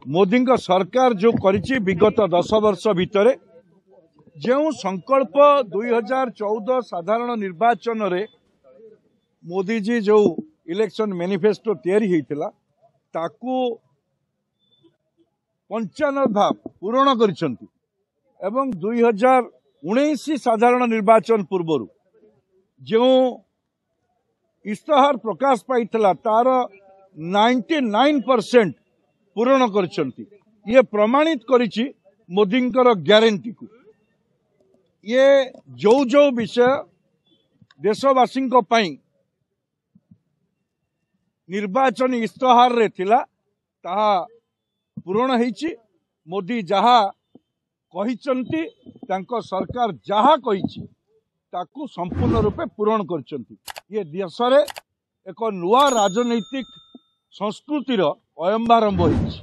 मोदी सरकार जो करिछि विगत 10 वर्ष भितर जो संकल्प 2014 साधारण निर्वाचन रे मोदी जी जो इलेक्शन मैनिफेस्टो तैयारी होता ताकू 95 भाव पूरण करिसंती एवं 2019 साधारण निर्वाचन पूर्व जो इस्ताहार प्रकाश पाइला तार 99% पूरण करिसंती। ये प्रमाणित करिछि मोदींकर ग्यारंटी को। ये जो विषय देशवासी निर्वाचन इस्ताहार रे थिला ताहा पूरण होईछि। मोदी जहा कहिसंती तांको सरकार जहा कहिछि ताकू संपूर्ण रूपे पूरण करछंती। ये देश रे एक नुआ राजनैतिक संस्कृतिर अयंबारंभ होईछि।